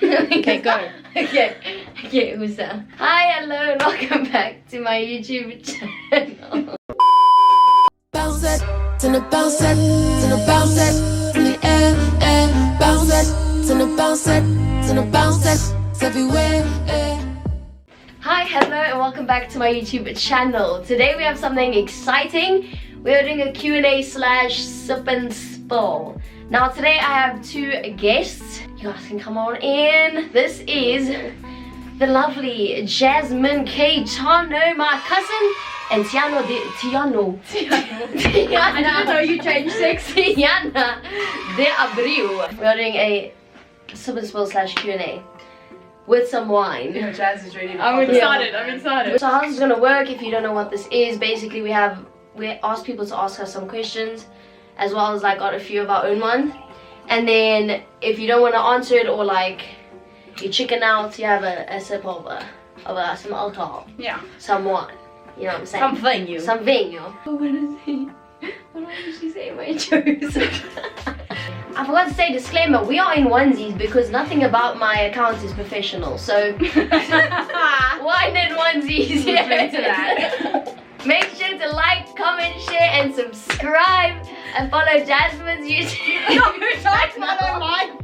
Okay, go. Okay, who's that? Hi, hello, and welcome back to my YouTube channel. Bounce it, turn it, bounce it, turn it, bounce it, in the air, bounce it, turn it, bounce it, turn it, bounce it, it's everywhere. Hi, hello, and welcome back to my YouTube channel. Today we have something exciting. We're doing a Q&A / sip and spill. Now today I have two guests. You guys can come on in. This is the lovely Jasmine K. Tano, my cousin, and Tiano. I didn't know you changed sex. Tiana de Abreu. We're doing a sip and spill / Q&A with some wine. You know, Jazz is ready to I'm excited. So how this is gonna work, if you don't know what this is, basically we asked people to ask us some questions, as well as like got a few of our own ones. And then if you don't want to answer it, or like you chicken out, you have a sip of some alcohol. Yeah. Some wine. You know what I'm saying? Some venue. What is he? What did she say? My jokes. I forgot to say disclaimer, we are in onesies because nothing about my account is professional. So wine and onesies. Yeah. Make sure to like, comment, share, and subscribe, and follow Jasmine's YouTube. Follow mine.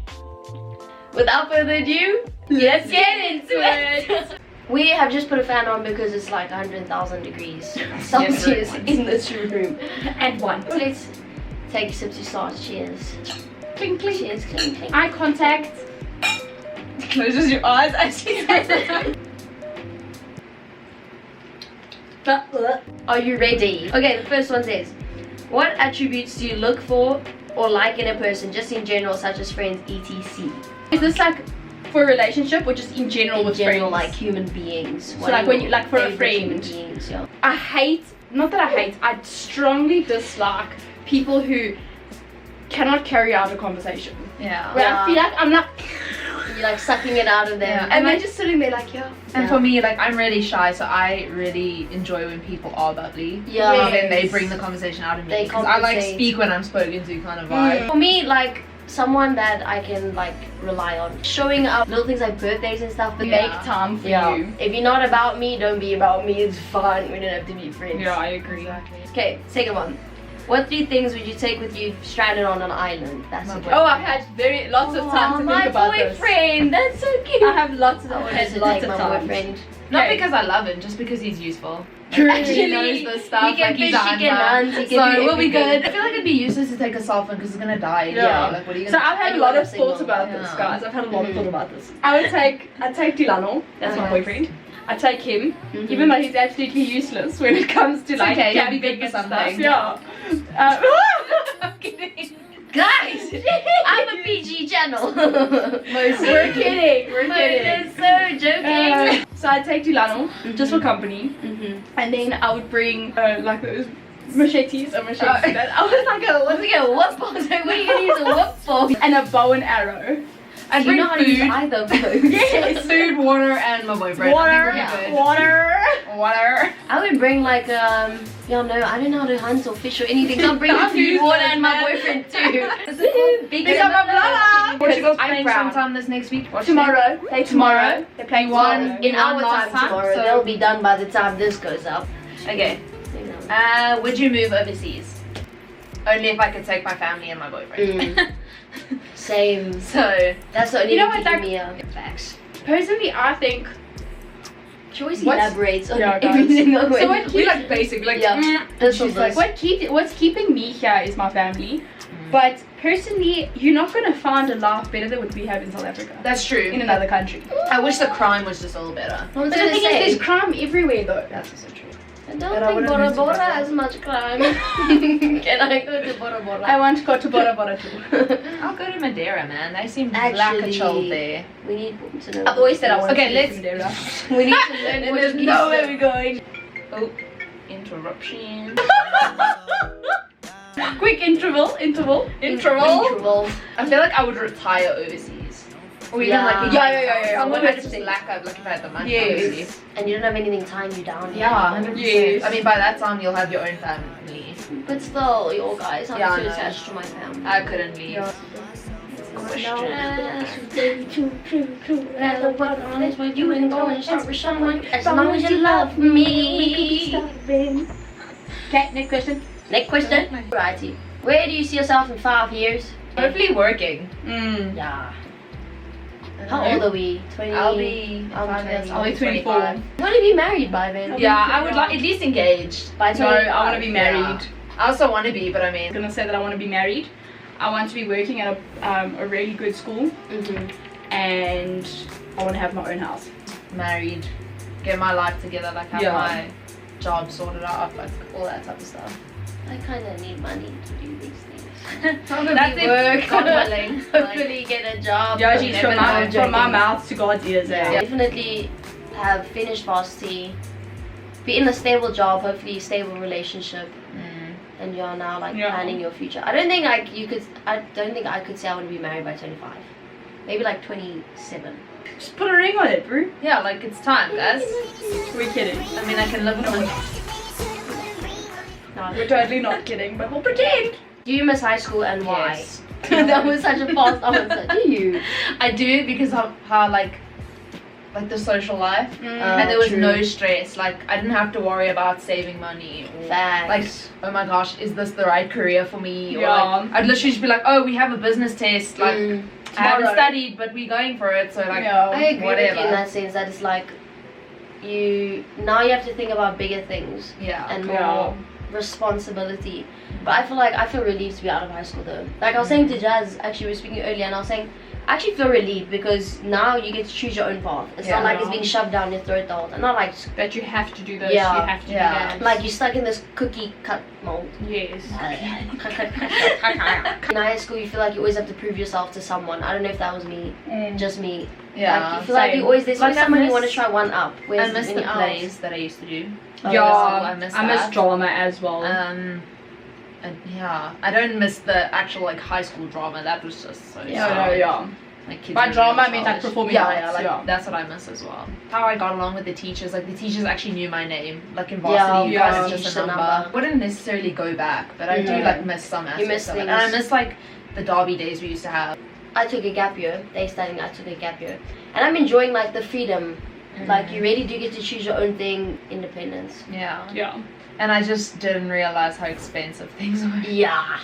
Without further ado, let's get into it. We have just put a fan on because it's like 100,000 degrees Celsius in this room. And one. Let's take a sip to start. Cheers. Clink, clink. Cheers, clink, clink. Eye contact. Closes your eyes as she says it. Are you ready? Okay, the first one says, what attributes do you look for or like in a person, just in general, such as friends, etc? Is this like for a relationship or just in general with general, friends? like human beings. So like when you, like for a favorite human friend. beings, yeah. I strongly dislike people who cannot carry out a conversation. Yeah. Where I feel like I'm not, You're like sucking it out of them. Yeah. and they're just sitting there like, yeah. And for me, like, I'm really shy, so I really enjoy when people are bubbly. Yeah. And then they bring the conversation out of me. They Because I like compensate. speak when I'm spoken to kind of vibe. For me, like someone that I can like rely on. Showing up, little things like birthdays and stuff, but Make time for you. If you're not about me, don't be about me. It's fine. We don't have to be friends. Yeah, I agree. Okay, second one. What 3 things would you take with you stranded on an island? That's My a good Oh, one. I've had lots of time to my think about this. boyfriend. That's so cute. I have lots of I wanted to like my boyfriend. Not Okay. because I love him, just because he's useful. Actually, he knows the stuff, he can like he's fish, a he can hunter. hunt, he can do So we'll be everything. good. I feel like it'd be useless to take a cell phone because it's gonna die. Yeah. Like, what are you So gonna I've had a I lot do of have thoughts single. about this, Yeah. guys. I've had a lot of thought about this. I'd take Dilano, that's my Okay. boyfriend. I take him, even though he's absolutely useless when it comes to like okay, he'll be camping good for and stuff. something. Yeah. I'm kidding. Guys, I'm a PG channel. We're kidding. We're kidding. It's so joking. So I'd take Dilano just for company, and then I would bring like those machetes that I was like What's it a whoop for? So what are you gonna use a whoop for? and a bow and arrow. I'd You bring know how to use food. either of those. Yes. Food, water, and my boyfriend. Water, I think we're good. water. I would bring like y'all know I don't know how to hunt or fish or anything, so I'll bring That's food, water, useless, and my man. boyfriend too. Big up my brother. Portugal's I'm playing proud. sometime this next week. Watch Tomorrow. Tomorrow. They're playing One. tomorrow. In our last time time, tomorrow, so- they'll be done by the time this goes up. Okay. Would you move overseas? Only if I could take my family and my boyfriend. Same. So That's the only You know thing what, keeping me up. Facts. Personally, I think. She always What's- elaborates on Yeah, every guys. single way. So what we like basic, like Yeah. This She's was like, what's keeping me here is my family. But personally, you're not gonna find a life better than what we have in South Africa. That's true. In another country. I wish the crime was just a little better. I was But the gonna thing say, is, there's crime everywhere though. That's also true. I But I don't think wouldn't Bora move to Bora Brazil. has much crime. Can I go to Bora Bora? I want to go to Bora Bora too. I'll go to Madeira, man. They seem like a Actually, chill there. We need to know. I've always said I want Okay, to let's- go to Madeira. We need to learn And there's Portuguese. nowhere we're going. Oh, interruption. Quick interval. Interval. I feel like I would retire overseas. Or even Yeah. like a Yeah. Someone would just 100%. lack up, like if I had the money. Yes. obviously. And you don't have anything tying you down. Yeah, 100%. Yes. I mean, by that time you'll have your own family. But still, you guys, I'm Yeah, I too know. attached to my family. I couldn't leave. Yeah. As long as you love me. Okay, next question. Next question. Righty. Where do you see yourself in 5 years? Hopefully working. Yeah. How old are we? 20? I'll be I'll be 24. Want to be married by then? Yeah, I would like at least engaged. By No, 25. I want to be married. Yeah. I also want to be, but I I'm mean, gonna say that I want to be married. I want to be working at a really good school, and I want to have my own house. married, get my life together, like have Yeah. my job sorted out, like all that type of stuff. I kind of need money to do these things. That's it. Work. God willing. Hopefully get a job. Yeah, geez, never from know. my mouth to God's ears. Yeah. Eh? Definitely have finished varsity, be in a stable job, hopefully a stable relationship, and you're now like planning your future. I don't think I could say I want to be married by 25. Maybe like 27. Just put a ring on it, bro. Yeah, like it's time, guys. We're kidding. I mean, I can live with my. No. We're totally not kidding, but we'll pretend. Do you miss high school and why? Yes. That was such a fast answer. Do you? I do because of how like the social life, and there was true. no stress. Like I didn't have to worry about saving money or Facts. like, oh my gosh, is this the right career for me? Or Yeah. like, I'd literally just be like, oh, we have a business test. Like I haven't Tomorrow. studied, but we're going for it. So like, I agree with you whatever. in that sense that it's like you have to think about bigger things yeah, and more responsibility. But I feel relieved to be out of high school though. Like I was saying to Jazz, actually we were speaking earlier, and I was saying I actually feel relieved because now you get to choose your own path. It's not like it's being shoved down your throat the whole time. Not like That you have to do this, Yeah. you have to do Yeah. that. like you're stuck in this cookie cut mold. Yes. In high school you feel like you always have to prove yourself to someone. I don't know if that was me, just me. yeah. Like you feel like you always there's Like, always I someone you miss- want to try one up. I Whereas miss when the you're out- plays that I used to do. Yeah, I miss I miss that. drama as well. And yeah, I don't miss the actual like high school drama. That was just so sad. yeah. Like kids By were drama, real I mean like childish. performing Yeah, arts. yeah, like yeah. that's what I miss as well. How I got along with the teachers, like the teachers actually knew my name. Like in varsity, you Yeah. guys Yeah. is just a number. Wouldn't necessarily go back, but I do like miss some aspects miss of it. things. And I miss like the derby days we used to have. I took a gap year. They studying. I took a gap year, and I'm enjoying like the freedom. Like you really do get to choose your own thing, independence. Yeah. Yeah. And I just didn't realize how expensive things were. Yeah.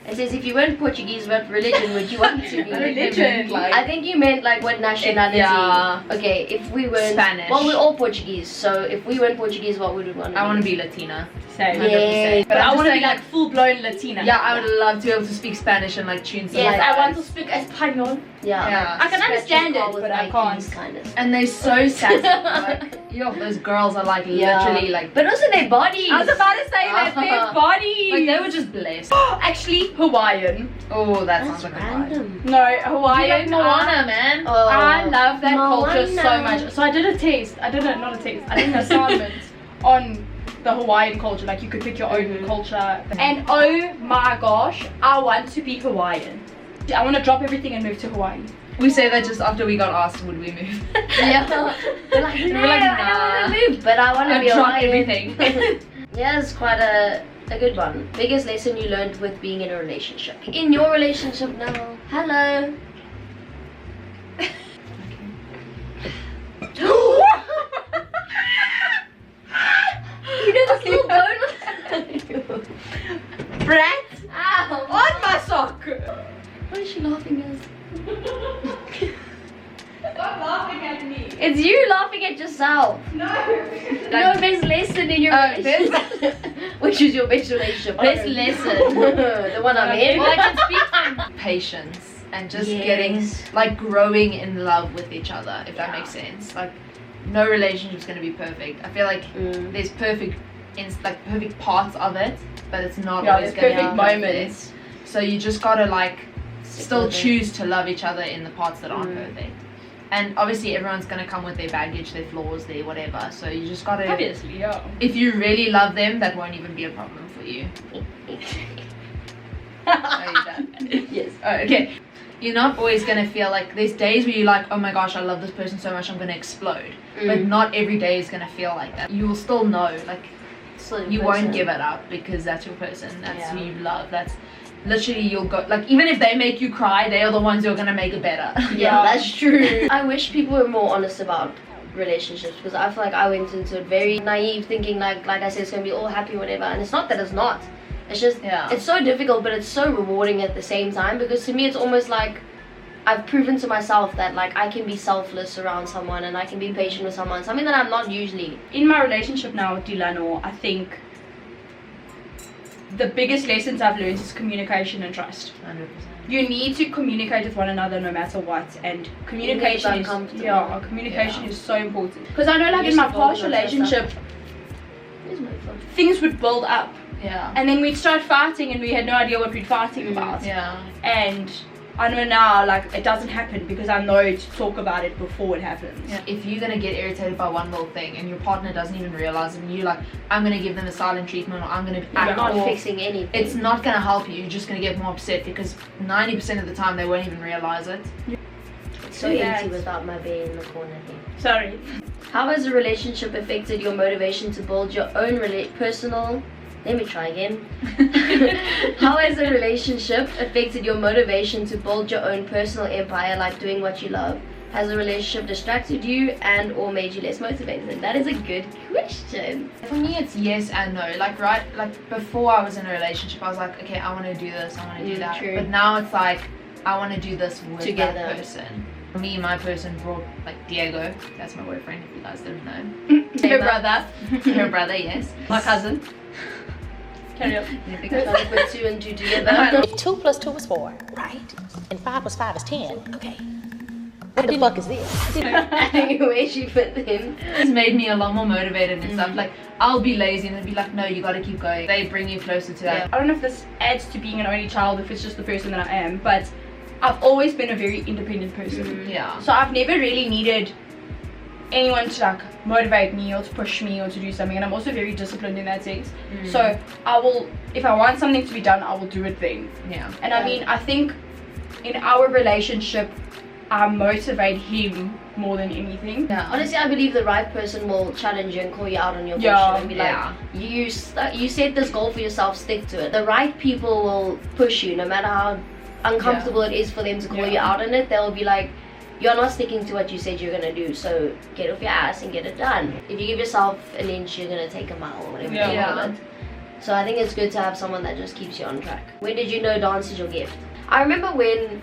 It says if you weren't Portuguese, what religion would you want to be? Religion. Like, I think you meant like what nationality. Yeah. Okay, if we weren't Spanish. Well, we're all Portuguese, so if we weren't Portuguese, what would we want to be? I want to be Latina. Same. 100%. But I'm I just want to be saying, like full blown Latina. yeah, I would love to be able to speak Spanish and like tune some Yes, songs. I want to speak Espanol. Yeah. Yeah. I can Scratch understand your car it, with but I Nikes, can't. kind of. And they're so sassy. Like, yo, those girls are like literally like, But also their bodies. I was about to say that their bodies. like they were just blessed. Actually Hawaiian. Oh, that That's sounds like a vibe. random. No, You Hawaiian. like Moana, man. Oh, I love that culture so Moana. much. So I did a taste. I did not a taste. I did an assignment on the Hawaiian culture. Like you could pick your own culture. And oh my gosh, I want to be Hawaiian. I want to drop everything and move to Hawaii. We say that just after we got asked would we move. Yeah. We're like, no, We're like, I don't want to move, but I want to I've be tried Hawaiian. everything. Yeah, it's quite a good one. Biggest lesson you learned with being in a relationship. In your relationship now. Hello. You know this little bone? Brat Ow. on my sock. What is she laughing at? Stop laughing at me. It's you laughing at yourself. No. No best lesson in your relationship. Which is your best relationship? Best lesson. The one I'm in. Well, I can speak from patience and just getting like growing in love with each other, if that makes sense. Like no relationship's gonna be perfect. I feel like there's perfect parts of it, but it's not always there's gonna be perfect moments. So you just gotta like still choose to love each other in the parts that aren't perfect. And obviously everyone's gonna come with their baggage, their flaws, their whatever. So you just gotta Obviously, yeah. if you really love them, that won't even be a problem for you. Are you done? Yes. Oh, okay. You're not always gonna feel like there's days where you're like, oh my gosh, I love this person so much, I'm gonna explode. But not every day is gonna feel like that. You will still know, like So you won't give it up because that's your person. That's who you love. literally you'll go, like, even if they make you cry, they are the ones who are gonna make it better. Yeah, that's true. I wish people were more honest about relationships, because I feel like I went into it very naive, thinking like I said, it's gonna be all happy, whatever, and it's not that it's not. It's just, it's so difficult, but it's so rewarding at the same time, because to me it's almost like I've proven to myself that like I can be selfless around someone and I can be patient with someone, something that I'm not usually. In my relationship now with Delano, I think the biggest lessons I've learned is communication and trust. 100%. You need to communicate with one another no matter what, and communication is communication is so important. Because I know, like, in my past relationship, things would build up, and then we'd start fighting and we had no idea what we'd fighting about. And I know now, like, it doesn't happen because I know to talk about it before it happens. If you're gonna get irritated by one little thing and your partner doesn't even realize it, and you're like, I'm gonna give them a silent treatment, or I'm gonna I'm not fixing anything, it's not gonna help you. You're just gonna get more upset, because 90% of the time they won't even realize it. It's so empty without my bear in the corner here. Sorry. How has a relationship affected your motivation to build your own personal... Let me try again. How has a relationship affected your motivation to build your own personal empire, like doing what you love? Has a relationship distracted you and or made you less motivated? And that is a good question. For me, it's yes and no. Like, before I was in a relationship, I was like, okay, I want to do this, I want to do that. True. But now it's like, I want to do this with together. that person. For me, my person brought, like, Diego, that's my boyfriend, if you guys didn't know. Her brother. Her brother, yes. My cousin. Carry on. Trying to put 2 and 2 together. If 2 plus 2 is 4, right? And 5 plus 5 is 10. Okay. What the fuck is this? Where she put them. It's made me a lot more motivated and stuff. Like, I'll be lazy and they'll be like, no, you gotta keep going. They bring you closer to that. I don't know if this adds to being an only child, if it's just the person that I am, but I've always been a very independent person. So I've never really needed anyone to, like, motivate me or to push me or to do something, and I'm also very disciplined in that sense. So I will, if I want something to be done, I will do it then. And I mean, I think in our relationship, I motivate him more than anything. Honestly, I believe the right person will challenge you and call you out on your bullshit and be like, you set this goal for yourself, stick to it. The right people will push you, no matter how uncomfortable it is for them to call you out on it. They'll be like, you're not sticking to what you said you're gonna do, so get off your ass and get it done. If you give yourself an inch, you're gonna take a mile, or whatever you call it. So I think it's good to have someone that just keeps you on track. When did you know dance is your gift? I remember when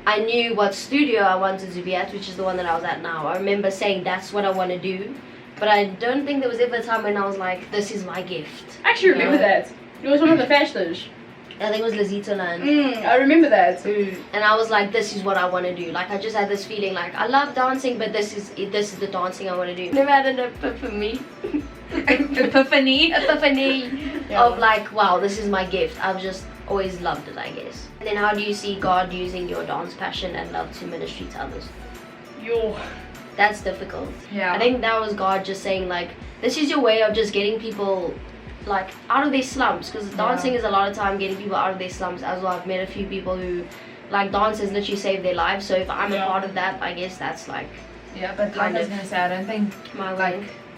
I knew what studio I wanted to be at, which is the one that I was at now. I remember saying that's what I want to do, but I don't think there was ever a time when I was like, this is my gift. I actually remember that. It was one of the festas. I think it was Lazito Land. I remember that. And I was like, this is what I want to do. Like, I just had this feeling like, I love dancing, but this is the dancing I want to do. Never had an epiphany. Epiphany of like, wow, this is my gift. I've just always loved it, I guess. And then how do you see God using your dance passion and love to ministry to others? That's difficult. I think that was God just saying, like, this is your way of just getting people, like, out of their slumps, because dancing is a lot of time getting people out of their slumps as well. I've met a few people who, like, dance has literally saved their lives, so if I'm a part of that, I guess that's like, but like I was gonna say, I don't think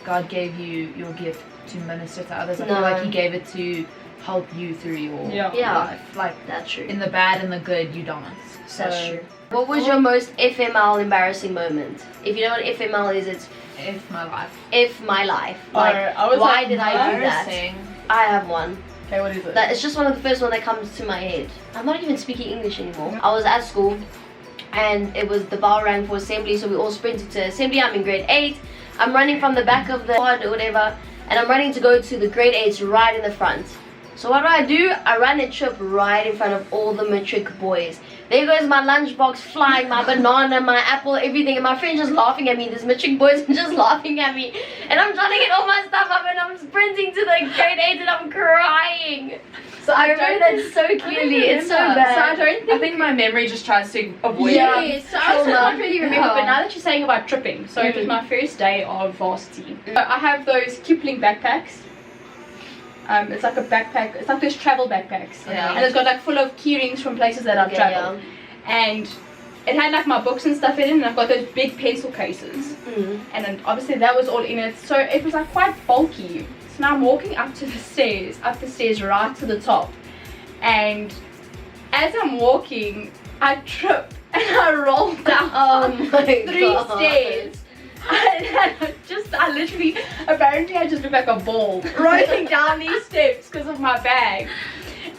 God gave you your gift to minister to others. I feel like He gave it to help you through your life. Like, that's true. In the bad and the good, you dance. So, that's true. What was your most FML embarrassing moment? If you know what FML is, it's If my life. If my life. Like, why did I do that? I have one. Okay, what is it? It's just one of the first one that comes to my head. I'm not even speaking English anymore. I was at school and it was the bell rang for assembly, so we all sprinted to assembly. I'm in grade 8. I'm running from the back of the quad or whatever, and I'm running to go to the grade 8s right in the front. So what do? I run and trip right in front of all the matric boys. There goes my lunchbox flying, my banana, my apple, everything, and my friend's just laughing at me. These matric boys are just laughing at me. And I'm trying to get all my stuff up and I'm sprinting to the grade 8 and I'm crying. So I remember that so clearly. It's so bad. I think my memory just tries to avoid it. So I also don't really remember, but now that you're saying about tripping, so it was my first day of varsity. So I have those Kipling backpacks. It's like a backpack, it's like those travel backpacks. And it's got like full of key rings from places that I've traveled. And it had like my books and stuff in it, and I've got those big pencil cases. And then obviously that was all in it. So it was like quite bulky. So now I'm walking up the stairs right to the top. And as I'm walking, I trip and I roll down Oh my 3 god. stairs. I literally, apparently I just look like a ball rolling down these steps because of my bag.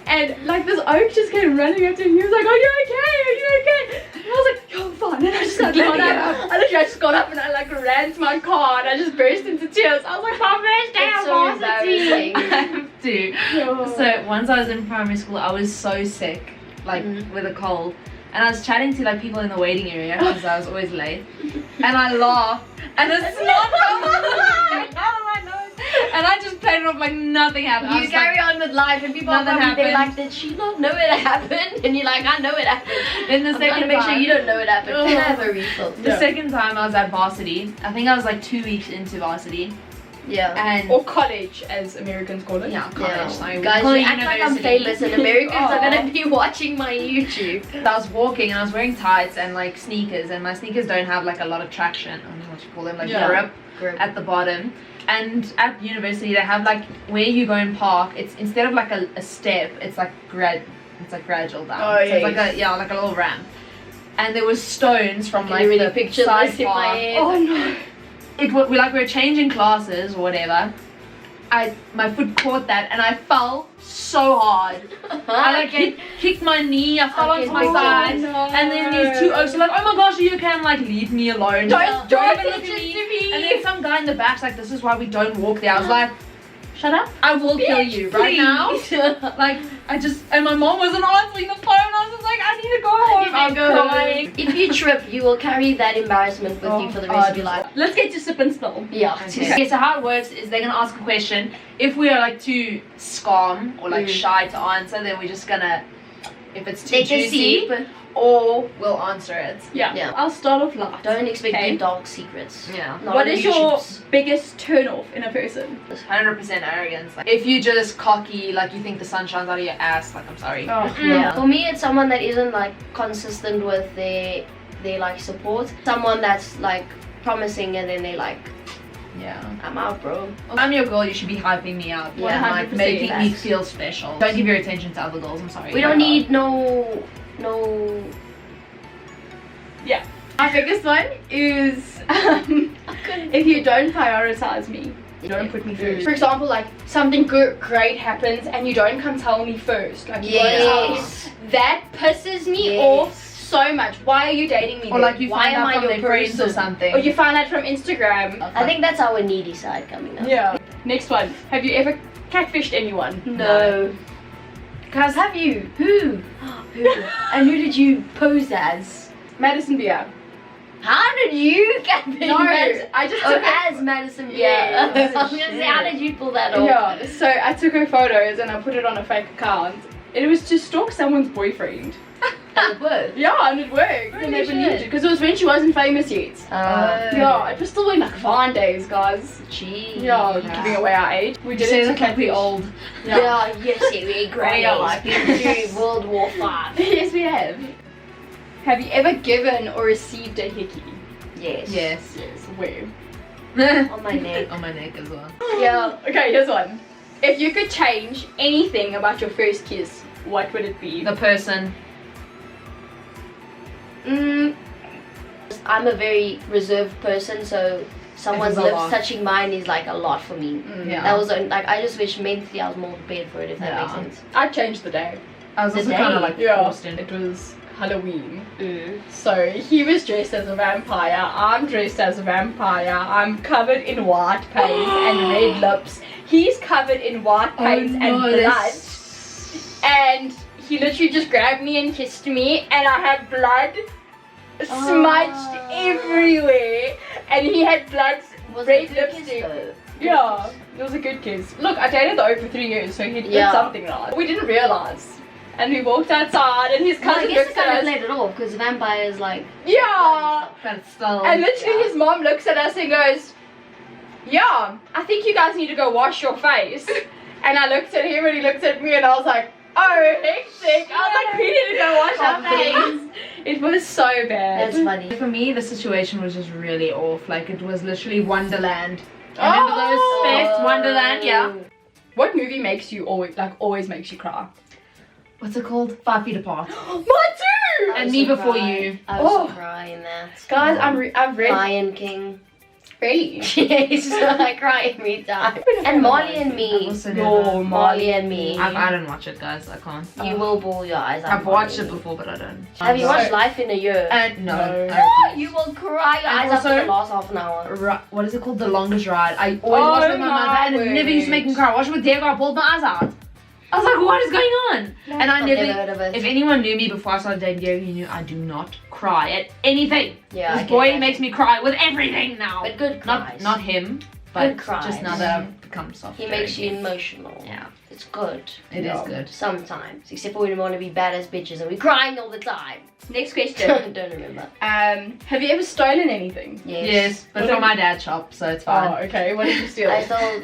And like this oak just came running up to me. He was like, "Are you okay? Are you okay?" And I was like, "Yo, I'm fine." And I just got up. I just got up and I like ran to my car and I just burst into tears. I was like, "My first day It's of so varsity." embarrassing. I have to. So once I was in primary school, I was so sick, like with a cold. And I was chatting to like people in the waiting area because I was always late. And I laughed. And it's not I know. And I just played it off like nothing happened. I You was carry like, on with life and people are nothing probably they're happened. like, did she not know it happened? And you're like, I know it happened. Then the I'm trying to second make sure time, you don't know it happened. Can I have a refill? the second time I was at varsity, I think I was like 2 weeks into varsity. Yeah. And Or college, as Americans call it. yeah, college. Yeah. Sorry, we Guys, call you it act like I'm university. famous and Americans are Aw. gonna be watching my YouTube. I was walking and I was wearing tights and like sneakers, and my sneakers don't have like a lot of traction. I don't know what you call them, like Yeah. grip at the bottom. And at university they have like where you go and park. It's instead of like a step, it's like gradual down. Oh, so it's yes. like a little ramp. And there was stones from Can like you really the picture side this in my park. head? Oh no. We were changing classes or whatever. My foot caught that and I fell so hard. I like kicked my knee, I fell Okay, onto my oh, side. no. And then these 2 oaks are like, "Oh my gosh, you can like leave me alone. Don't even look at attention me." to me. And then some guy in the back's like, "This is why we don't walk there." I was like, Shut up. "I will kill Bitch, you right now." Like and my mom wasn't answering the phone. I was just like, "I need to go home." I'm crying. If you trip, you will carry that embarrassment with you for the rest of your life. Let's get to sip and spill. Yeah. Okay, so how it works is they're gonna ask a question. If we are like too scum or like shy to answer, then we're just gonna, if it's too Take a juicy, sip. or we'll answer it. Yeah. Yeah. I'll start off light. Don't expect Okay. your dark secrets. Yeah. Not What on is your YouTube's. biggest turn off in a person? 100% arrogance. Like, if you just cocky, like you think the sun shines out of your ass, like I'm sorry. Oh. Yeah. For me, it's someone that isn't like consistent with their like support. Someone that's like promising and then they like, Yeah. I'm out, bro. I'm your girl, you should be hyping me up. Yeah. And like 100% making me facts. feel special. Don't give your attention to other girls, I'm sorry. We don't need no. Yeah. My biggest one is if you don't prioritize me. You don't put me first. For example, like something great happens and you don't come tell me first. Like you won't tell me. Yes. That pisses me Yes. off so much. Why are you dating me? Or then? like you Why find am out I from your their friends or person? something. Or you find out from Instagram. I think that's our needy side coming up. Yeah. Next one. Have you ever catfished anyone? No. Guys, have you? Who? Who? And who did you pose as? Madison Beer. How did you get No, I just Oh, took a- as Madison Beer. Yes. I was gonna say, how did you pull that off? Yeah, so I took her photos and I put it on a fake account. It was to stalk someone's boyfriend. And it worked. Yeah, and it worked. Holy And they shit. believed it because it was when she wasn't famous yet. Yeah, it was still in like Vine days, guys. Gee. Yeah, giving away our age. We You did say it to that like we catfish. old. Yeah, yes, yeah, we're great. Yeah, Like, during World War V. Yes, we have. Have you ever given or received a hickey? Yes. Yes. Yes. Where? On my neck. On my neck as well. Yeah. Okay, here's one. If you could change anything about your first kiss, what would it be? The person. I'm a very reserved person, so someone's It was a lips lot. touching mine is like a lot for me. Yeah. That was like, I just wish mentally I was more prepared for it, if that Yeah. makes sense. I changed the day. I was The also kind day. of like Yeah. forced in. It was Halloween. Mm. So he was dressed as a vampire, I'm dressed as a vampire, I'm covered in white paint and red lips. He's covered in white paint and blood. And he literally just grabbed me and kissed me and I had blood smudged everywhere. And he had blood, Was red it a good kiss, lipstick. though? Yeah, it was a good kiss. Look, I dated the O for 3 years, so he did Yeah. something right. We didn't realise. And we walked outside and his Well, I cousin guess it looks at kind of us. played it off because vampires like. Yeah! But still. And literally his mom looks at us and goes, yeah, I think you guys need to go wash your face. And I looked at him and he looked at me and I was like, oh, hectic. I was like, we need to go wash our face. It was so bad. That's funny. For me, the situation was just really off. Like, it was literally Wonderland. Remember those fest Wonderland? Yeah. What movie makes you always makes you cry? what's it called? 5 feet apart. Mine too! And Me Before You. I was crying that. Guys, I've read. Lion King. Really? Yes, I cry every time. And Marley and Me. Yo, Marley and Me. I don't watch it, guys. I can't. You will bawl your eyes out. I've watched it before, but I don't. Have you watched Life in a Year? No. No. You will cry your And eyes out for also- the last half an hour. What is it called? The Longest Ride. I always watch it with my mother, and it never used to make me cry. I watched it with Diego. I pulled my eyes out. I was like, what is going on? And I I've never. never heard of it. If anyone knew me before I started dating Diego, he knew I do not cry at anything. Yeah, I This get boy that. makes me cry with everything now. But good cries. Not him, but Good cries. just now that I've become soft. He makes you emotional. Yeah. It's good. It is good. Sometimes. Except for when we want to be badass bitches and we're crying all the time. Next question. Don't remember. Have you ever stolen anything? Yes, but from my dad's shop, so it's fine. Oh, okay. What did you steal? I stole.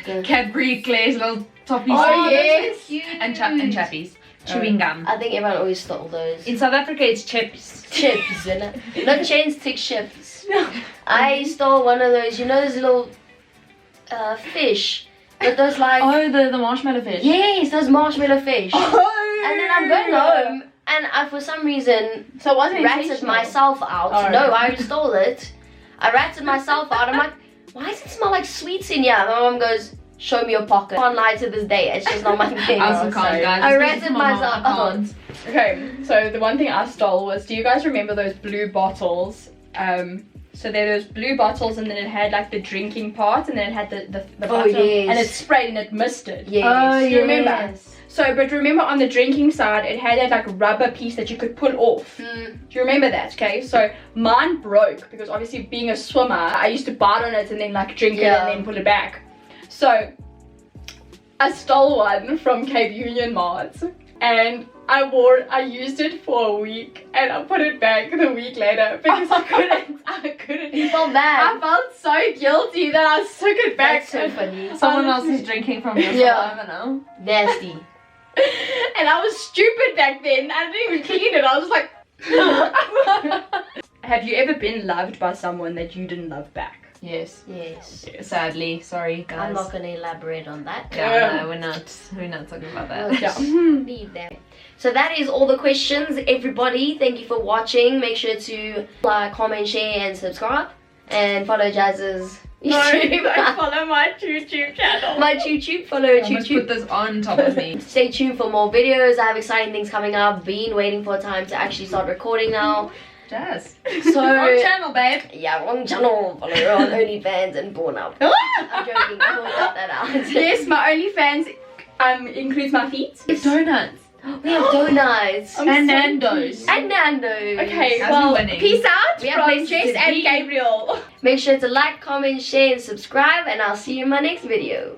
The Cadbury Eclairs, little toffee Oh, sweets, yes. cute. and chappies, chewing gum. I think everyone always stole those. In South Africa, it's chips. Chips, not chains, tick chips. I stole one of those, you know, those little fish. But those like. Oh, the marshmallow fish. Yes, those marshmallow fish. Oh, And then I'm going home, and I, for some reason, So it wasn't ratted intentional. myself out. Oh. No, I stole it. I ratted myself out. I'm like, why does it smell like sweets in here? My mom goes, show me your pocket. I can't lie to this day. It's just not my thing. I also can't, guys. I Especially ratted for my mom, myself I out. can't. Okay, so the one thing I stole was, do you guys remember those blue bottles? So there were those blue bottles, and then it had like the drinking part, and then it had the bottle, yes. and it sprayed and it misted. Yes. Oh, Do you remember? yes. So, but remember on the drinking side, it had that like rubber piece that you could pull off. Mm. Do you remember that? Okay, so mine broke because obviously being a swimmer, I used to bite on it and then like drink it Yeah. and then put it back. So I stole one from Cape Union Mart, and I used it for a week, and I put it back the week later because I couldn't. You felt bad. I felt so guilty that I took it back. That's so funny. Someone else is drinking from your Yeah. saliva now. Nasty. And I was stupid back then. I didn't even clean it. I was like. Have you ever been loved by someone that you didn't love back? Yes. Yes. Sadly, sorry guys. I'm not going to elaborate on that. Yeah, no, we're not talking about that. We'll just leave that. So that is all the questions, everybody. Thank you for watching. Make sure to like, comment, share, and subscribe. And follow Jazz's YouTube. Don't follow my YouTube channel. My YouTube. Follow I must YouTube. put this on top of me. Stay tuned for more videos. I have exciting things coming up. Been waiting for a time to actually start recording now. Jazz. So Wrong channel, babe. yeah, wrong channel. Follow her on OnlyFans and Pornhub. I'm joking. I will cut that out. Yes, my OnlyFans includes my feet. Donuts. We have donuts. I'm And so Nando's. cute. And Nando's. Okay, That's well, winning. peace out We have from places Jess to and be. Gabriel. Make sure to like, comment, share, and subscribe, and I'll see you in my next video.